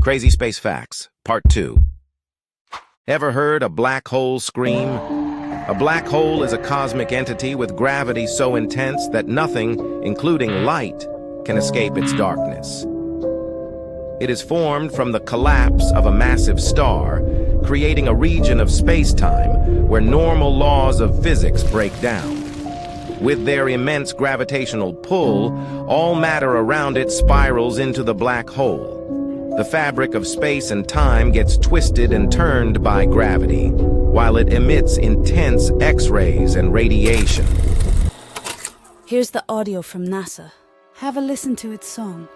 Crazy Space Facts, Part 2. Ever heard a black hole scream? A black hole is a cosmic entity with gravity so intense that nothing, including light, can escape its darkness. It is formed from the collapse of a massive star, creating a region of space-time where normal laws of physics break down. With their immense gravitational pull, all matter around it spirals into the black hole. The fabric of space and time gets twisted and turned by gravity, while it emits intense X-rays and radiation. Here's the audio from NASA. Have a listen to its song.